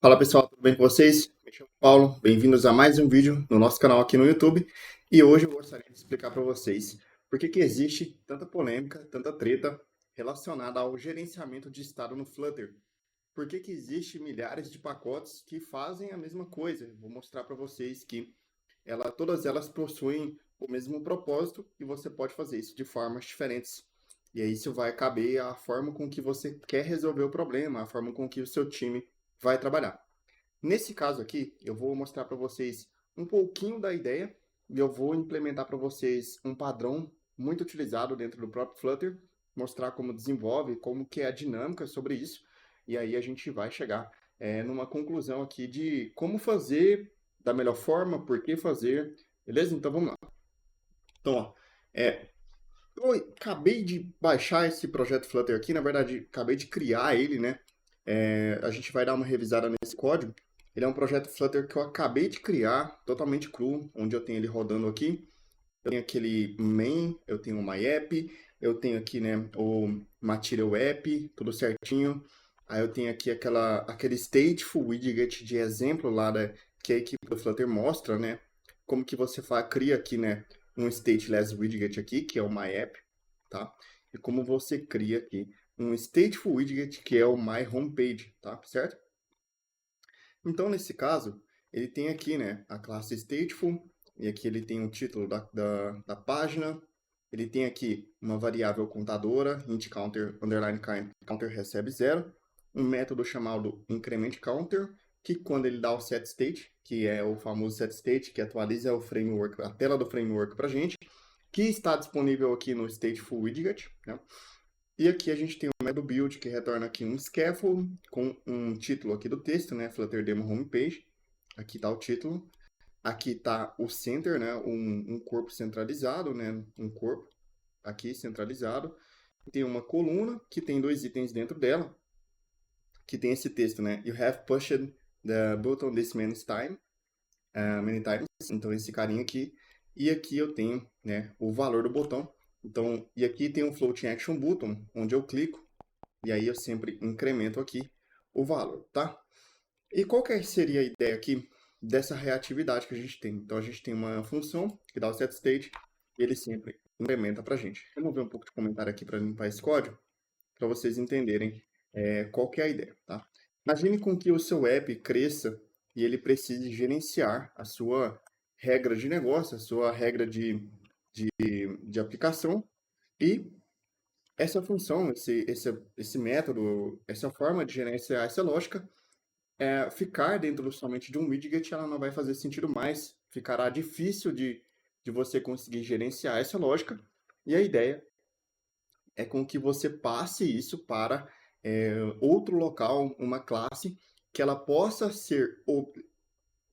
Fala pessoal, tudo bem com vocês? Me chamo Paulo, bem-vindos a mais um vídeo no nosso canal aqui no YouTube. E hoje eu gostaria de explicar para vocês por que existe tanta polêmica, tanta treta relacionada ao gerenciamento de estado no Flutter. Por que existe milhares de pacotes que fazem a mesma coisa? Vou mostrar para vocês que todas elas possuem o mesmo propósito e você pode fazer isso de formas diferentes. E aí isso vai caber à forma com que você quer resolver o problema, a forma com que o seu time vai trabalhar. Nesse caso aqui, eu vou mostrar para vocês um pouquinho da ideia e eu vou implementar para vocês um padrão muito utilizado dentro do próprio Flutter, mostrar como desenvolve, como que é a dinâmica sobre isso, e aí a gente vai chegar numa conclusão aqui de como fazer da melhor forma, por que fazer, beleza? Então vamos lá. Então, ó, eu acabei de baixar esse projeto Flutter aqui, na verdade, acabei de criar ele, né? A gente vai dar uma revisada nesse código. Ele é um projeto Flutter que eu acabei de criar, totalmente cru, onde eu tenho ele rodando aqui. Eu tenho aquele main, eu tenho o my-app, eu tenho aqui, né, o material app, tudo certinho. Aí eu tenho aqui aquele stateful widget de exemplo lá que a equipe do Flutter mostra, né, como que você cria aqui, né, um stateless widget aqui, que é o my-app, tá? E como você cria aqui um stateful widget, que é o my homepage, tá? Certo? Então, nesse caso, ele tem aqui, né, a classe stateful, e aqui ele tem o título da página, ele tem aqui uma variável contadora, int counter, underline counter recebe 0, um método chamado increment counter, que quando ele dá o set state, que é o famoso set state, que atualiza o framework, a tela do framework para a gente, que está disponível aqui no stateful widget, né? E aqui a gente tem o método build, que retorna aqui um scaffold com um título aqui do texto, né? Flutter Demo Homepage. Aqui está o título. Aqui está o center, né? Um corpo centralizado, né? Um corpo aqui centralizado. Tem uma coluna que tem dois itens dentro dela, que tem esse texto, né? You have pushed the button this many times. Então, esse carinha aqui. E aqui eu tenho, né, o valor do botão. Então, e aqui tem um floating action button, onde eu clico. E aí eu sempre incremento aqui o valor, tá? E qual que seria a ideia aqui dessa reatividade que a gente tem? Então a gente tem uma função que dá o setState e ele sempre incrementa para a gente. Vamos ver um pouco de comentário aqui para limpar esse código, para vocês entenderem qual que é a ideia, tá? Imagine com que o seu app cresça e ele precise gerenciar a sua regra de negócio, a sua regra de aplicação e essa função, esse método, essa forma de gerenciar essa lógica, ficar dentro somente de um widget, ela não vai fazer sentido mais. Ficará difícil de você conseguir gerenciar essa lógica. E a ideia é com que você passe isso para outro local, uma classe, que ela possa ser,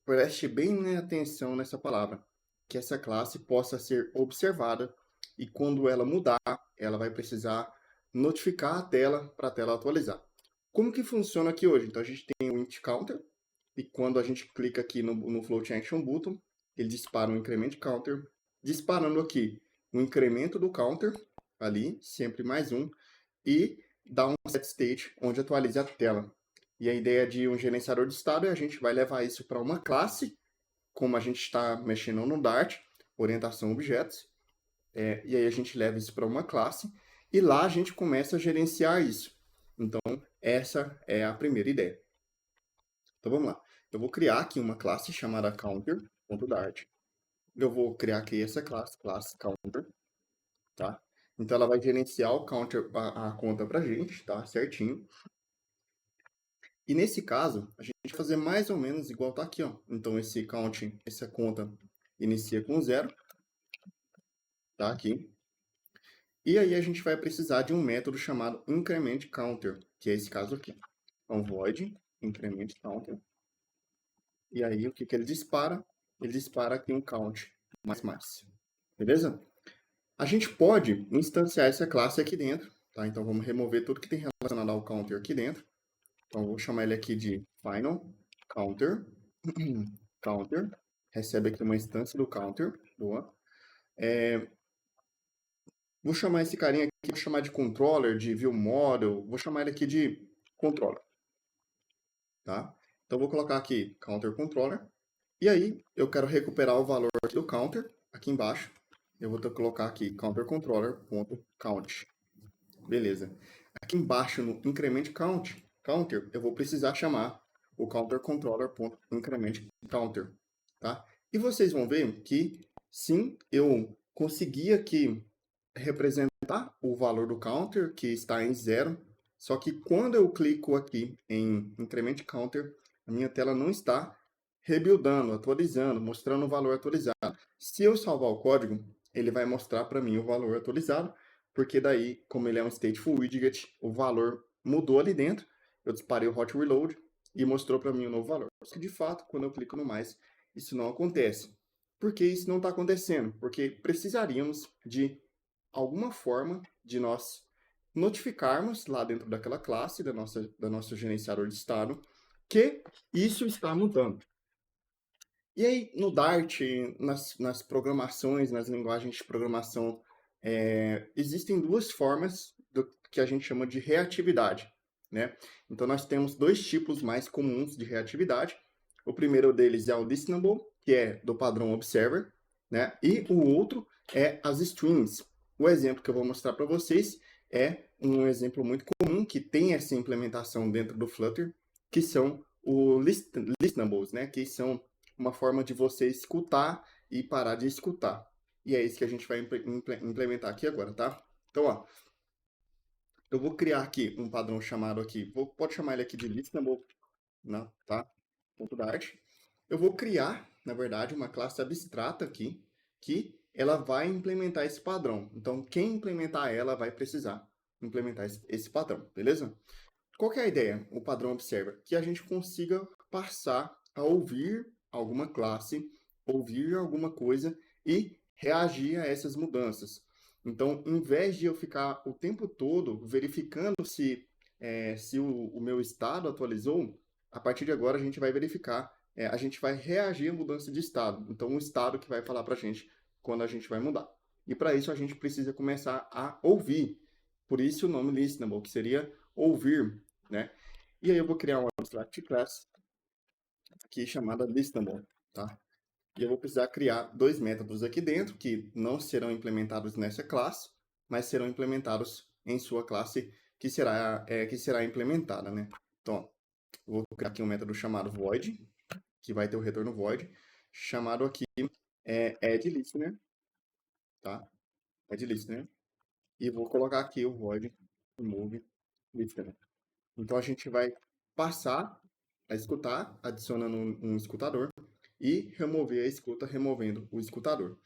preste bem atenção nessa palavra, que essa classe possa ser observada e quando ela mudar, ela vai precisar notificar a tela para a tela atualizar. Como que funciona aqui hoje? Então a gente tem o int counter e quando a gente clica aqui no float action button, ele dispara um increment counter, disparando aqui o incremento do counter ali, sempre mais um, e dá um set state onde atualiza a tela. E a ideia de um gerenciador de estado é a gente vai levar isso para uma classe, como a gente está mexendo no Dart, orientação objetos, e aí a gente leva isso para uma classe, e lá a gente começa a gerenciar isso. Então, essa é a primeira ideia. Então, vamos lá. Eu vou criar aqui uma classe chamada counter.dart. Eu vou criar aqui essa classe counter, tá? Então, ela vai gerenciar o counter, a conta para a gente, tá? Certinho. E nesse caso, a gente vai fazer mais ou menos igual tá aqui, ó. Então, esse count, essa conta inicia com 0, tá? Aqui. E aí a gente vai precisar de um método chamado increment counter, que é esse caso aqui. Então, void increment counter. E aí, o que ele dispara? Ele dispara aqui um count mais. Beleza? A gente pode instanciar essa classe aqui dentro, tá? Então, vamos remover tudo que tem relacionado ao counter aqui dentro. Então, vou chamar ele aqui de final counter. Counter. Recebe aqui uma instância do counter. Boa. Vou chamar esse carinha aqui, vou chamar de controller, de view model. Vou chamar ele aqui de controller. Tá? Então, eu vou colocar aqui counter controller. E aí, eu quero recuperar o valor do counter aqui embaixo. Eu vou colocar aqui counter controller.count. Beleza. Aqui embaixo no increment counter, eu vou precisar chamar o counter controller.increment counter, tá? E vocês vão ver que sim, eu consegui aqui representar o valor do counter, que está em 0, só que quando eu clico aqui em increment counter, a minha tela não está rebuildando, atualizando, mostrando o valor atualizado. Se eu salvar o código, ele vai mostrar para mim o valor atualizado, porque daí, como ele é um stateful widget, o valor mudou ali dentro, eu disparei o hot reload e mostrou para mim o novo valor. Só que de fato, quando eu clico no mais, isso não acontece. Por que isso não está acontecendo? Porque precisaríamos de alguma forma de nós notificarmos lá dentro daquela classe, da nosso gerenciador de estado, que isso está mudando. E aí, no Dart, nas programações, nas linguagens de programação, existem duas formas do que a gente chama de reatividade, né? Então, nós temos dois tipos mais comuns de reatividade. O primeiro deles é o listenable, que é do padrão observer, né? E o outro é as strings. O exemplo que eu vou mostrar para vocês é um exemplo muito comum que tem essa implementação dentro do Flutter, que são os listenables, né? Que são uma forma de você escutar e parar de escutar. E é isso que a gente vai implementar aqui agora, tá? Então, ó, eu vou criar aqui um padrão chamado aqui, pode chamar ele aqui de listenable, né, tá? Ponto Dart. Eu vou criar, na verdade, uma classe abstrata aqui, que ela vai implementar esse padrão. Então, quem implementar ela vai precisar implementar esse padrão, beleza? Qual que é a ideia? O padrão observer que a gente consiga passar a ouvir alguma classe, ouvir alguma coisa e reagir a essas mudanças. Então, em vez de eu ficar o tempo todo verificando se o meu estado atualizou, a partir de agora a gente vai verificar, a gente vai reagir à mudança de estado. Então, o estado que vai falar para a gente quando a gente vai mudar. E para isso a gente precisa começar a ouvir. Por isso o nome listenable, que seria ouvir, né? E aí eu vou criar uma abstract class aqui chamada listenable, tá? E eu vou precisar criar dois métodos aqui dentro que não serão implementados nessa classe, mas serão implementados em sua classe que será implementada, né? Então, ó, eu vou criar aqui um método chamado void, que vai ter o retorno void, chamado aqui addListener, tá? addListener. E vou colocar aqui o void remove listener. Então a gente vai passar a escutar, adicionando um escutador, e remover a escuta, removendo o escutador.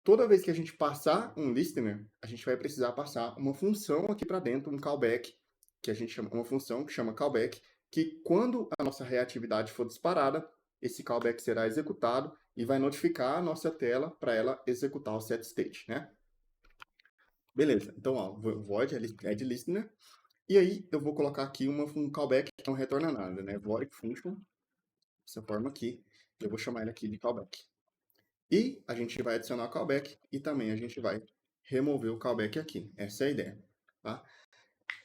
Toda vez que a gente passar um listener, a gente vai precisar passar uma função aqui para dentro, um callback, que a gente chama uma função que chama callback, que quando a nossa reatividade for disparada, esse callback será executado e vai notificar a nossa tela para ela executar o set state, né? Beleza. Então, ó, void add listener. E aí, eu vou colocar aqui um callback que não retorna nada, né? Void function, dessa forma aqui. Eu vou chamar ele aqui de callback. E a gente vai adicionar o callback e também a gente vai remover o callback aqui. Essa é a ideia, tá?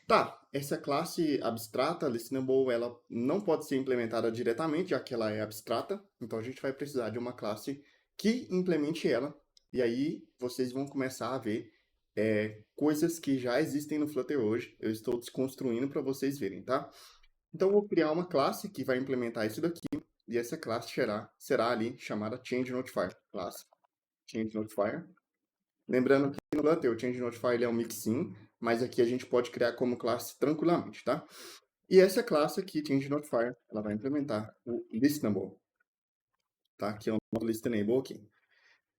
Tá, essa classe abstrata, listenable, ela não pode ser implementada diretamente, já que ela é abstrata. Então, a gente vai precisar de uma classe que implemente ela. E aí, vocês vão começar a ver coisas que já existem no Flutter hoje. Eu estou desconstruindo para vocês verem, tá? Então, eu vou criar uma classe que vai implementar isso daqui. E essa classe será ali chamada ChangeNotifier. Classe ChangeNotifier. Lembrando que no Flutter o ChangeNotifier ele é um mixin, mas aqui a gente pode criar como classe tranquilamente, tá? E essa classe aqui, ChangeNotifier, ela vai implementar o listenable, tá? Que é o nosso listenable aqui.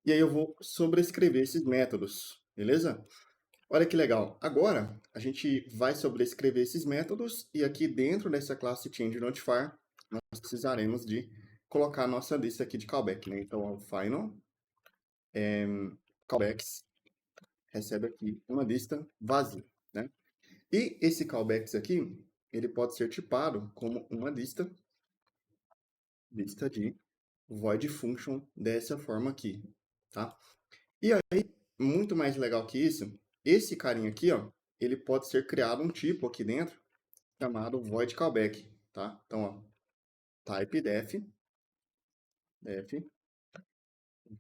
E aí eu vou sobrescrever esses métodos, beleza? Olha que legal. Agora, a gente vai sobrescrever esses métodos e aqui dentro dessa classe ChangeNotifier, nós precisaremos de colocar a nossa lista aqui de callback, né? Então, o final callbacks recebe aqui uma lista vazia, né? E esse callbacks aqui, ele pode ser tipado como uma lista de void function dessa forma aqui, tá? E aí, muito mais legal que isso, esse carinha aqui, ó, ele pode ser criado um tipo aqui dentro chamado void callback, tá? Então, ó, type def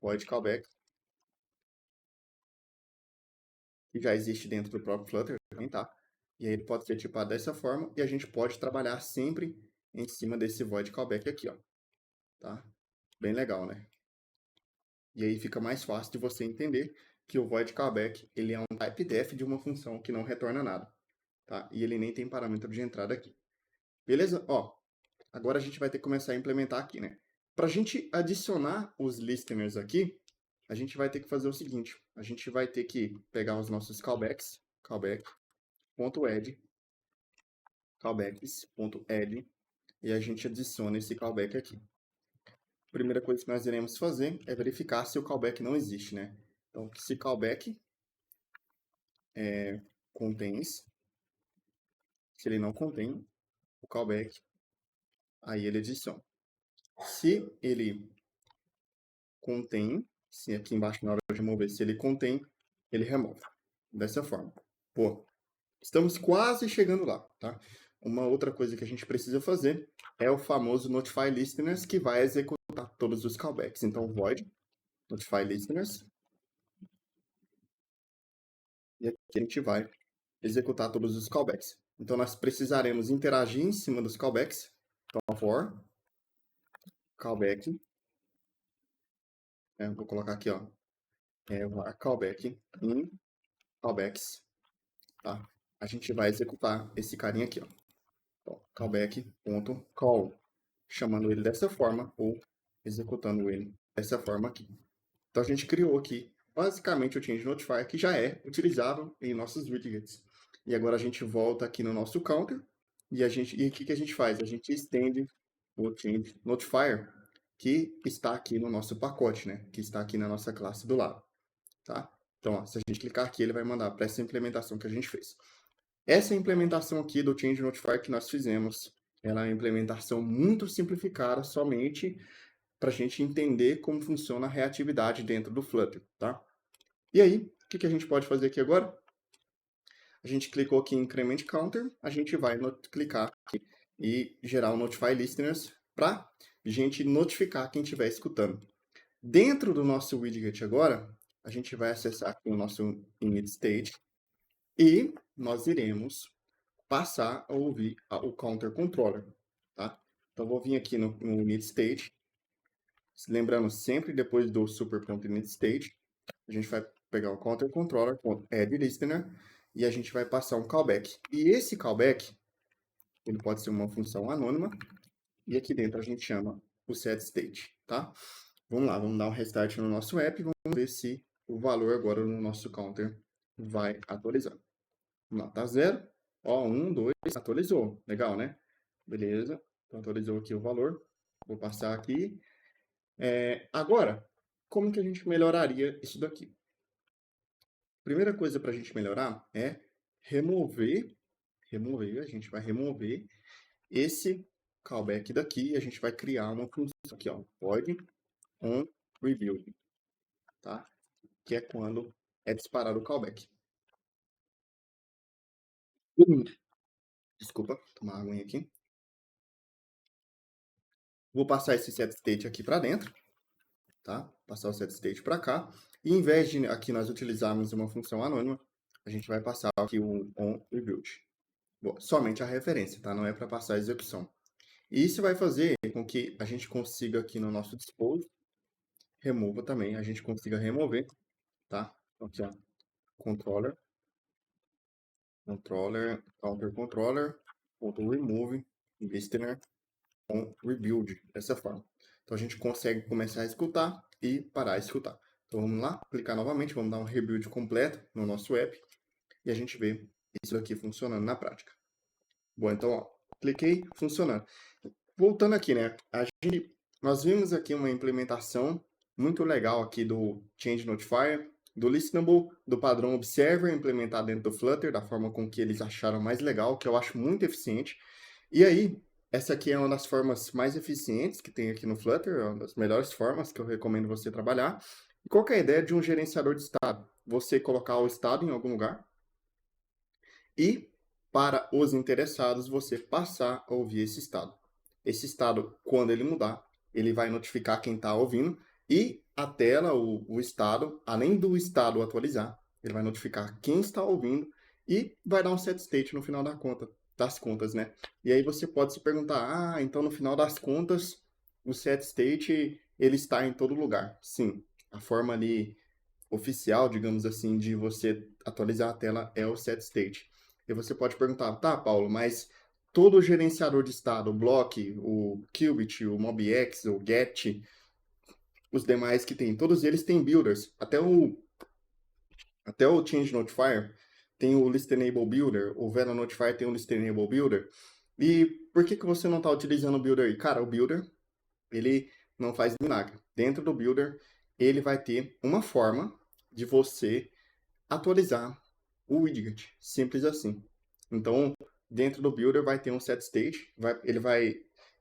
void callback, que já existe dentro do próprio Flutter também, tá? E aí ele pode ser tipado dessa forma e a gente pode trabalhar sempre em cima desse void callback aqui, ó. Tá? Bem legal, né? E aí fica mais fácil de você entender que o void callback ele é um type def de uma função que não retorna nada, tá? E ele nem tem parâmetro de entrada aqui. Beleza? Ó, agora a gente vai ter que começar a implementar aqui, né? Para a gente adicionar os listeners aqui, a gente vai ter que fazer o seguinte. A gente vai ter que pegar os nossos callbacks, callbacks.add, e a gente adiciona esse callback aqui. A primeira coisa que nós iremos fazer é verificar se o callback não existe, né? Então, se callback contains, se ele não contém o callback, aí ele adiciona. Se ele contém, se aqui embaixo na hora de remover, se ele contém, ele remove. Dessa forma. Pô, estamos quase chegando lá, tá? Uma outra coisa que a gente precisa fazer é o famoso notify listeners, que vai executar todos os callbacks. Então, void notify listeners. E aqui a gente vai executar todos os callbacks. Então, nós precisaremos interagir em cima dos callbacks. Então, for callback, vou colocar aqui, ó, var callback in callbacks, tá? A gente vai executar esse carinha aqui, ó. Então, callback.call, chamando ele dessa forma ou executando ele dessa forma aqui. Então, a gente criou aqui, basicamente, o change notifier que já é utilizável em nossos widgets. E agora a gente volta aqui no nosso counter e o que a gente faz? A gente estende o change notifier que está aqui no nosso pacote, né? Que está aqui na nossa classe do lado, tá? Então, ó, se a gente clicar aqui, ele vai mandar para essa implementação que a gente fez. Essa implementação aqui do change notifier que nós fizemos, ela é uma implementação muito simplificada, somente para a gente entender como funciona a reatividade dentro do Flutter, tá? E aí, o que a gente pode fazer aqui agora? A gente clicou aqui em Increment Counter, a gente vai clicar aqui e gerar o Notify Listeners para a gente notificar quem estiver escutando. Dentro do nosso widget agora, a gente vai acessar aqui o nosso init state e nós iremos passar a ouvir o Counter Controller, tá? Então, vou vir aqui no init state, lembrando sempre depois do super.init state, a gente vai pegar o Counter Controller, add listener, e a gente vai passar um callback. E esse callback, ele pode ser uma função anônima, e aqui dentro a gente chama o setState, tá? Vamos lá, vamos dar um restart no nosso app e vamos ver se o valor agora no nosso counter vai atualizar. Vamos lá, tá 0. Ó, 1, 2, atualizou. Legal, né? Beleza, então atualizou aqui o valor. Vou passar aqui. Agora, como que a gente melhoraria isso daqui? Primeira coisa para a gente melhorar é remover, a gente vai remover esse callback daqui e a gente vai criar uma função aqui, ó, void on rebuild, tá? Que é quando é disparado o callback. Desculpa, tomar uma aguinha aqui. Vou passar esse setState aqui para dentro, tá? Passar o setState para cá. E em vez de aqui nós utilizarmos uma função anônima, a gente vai passar aqui o onRebuild. Somente a referência, tá? Não é para passar a execução. E isso vai fazer com que a gente consiga aqui no nosso dispose, remova também, a gente consiga remover, tá? Então, aqui, ó, controller, counter controller, remove, listener, on rebuild, dessa forma. Então, a gente consegue começar a escutar e parar de escutar. Então, vamos lá, clicar novamente, vamos dar um rebuild completo no nosso app e a gente vê isso aqui funcionando na prática. Bom, então, ó, cliquei, funcionando. Voltando aqui, né? Nós vimos aqui uma implementação muito legal aqui do Change Notifier, do Listenable, do padrão Observer implementado dentro do Flutter, da forma com que eles acharam mais legal, que eu acho muito eficiente. E aí, essa aqui é uma das formas mais eficientes que tem aqui no Flutter, é uma das melhores formas que eu recomendo você trabalhar. E qual que é a ideia de um gerenciador de estado? Você colocar o estado em algum lugar e, para os interessados, você passar a ouvir esse estado. Esse estado, quando ele mudar, ele vai notificar quem está ouvindo e a tela, o estado, além do estado atualizar, ele vai notificar quem está ouvindo e vai dar um set state no final das contas, né? E aí você pode se perguntar, então no final das contas, o set state ele está em todo lugar. Sim, a forma ali oficial, digamos assim, de você atualizar a tela é o set state. E você pode perguntar, tá, Paulo, mas todo gerenciador de estado, o Block, o Qubit, o MobX, o Get, os demais que tem, todos eles têm builders. Até o Change Notifier tem o Listenable Builder, o Vera Notifier tem o Listenable Builder. E por que você não está utilizando o builder aí? Cara, o builder, ele não faz milagre. Dentro do builder, ele vai ter uma forma de você atualizar o widget, simples assim. Então, dentro do builder vai ter um set state,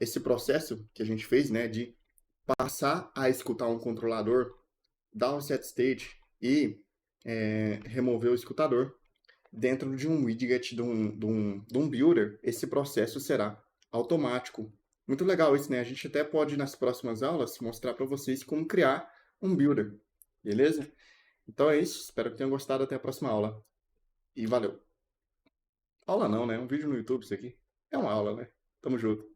esse processo que a gente fez, né, de passar a escutar um controlador, dar um set state e remover o escutador dentro de um widget de um builder, esse processo será automático. Muito legal isso, né? A gente até pode, nas próximas aulas, mostrar para vocês como criar um builder, beleza? Então é isso, espero que tenham gostado. Até a próxima aula. E valeu. Aula não, né? Um vídeo no YouTube isso aqui. É uma aula, né? Tamo junto.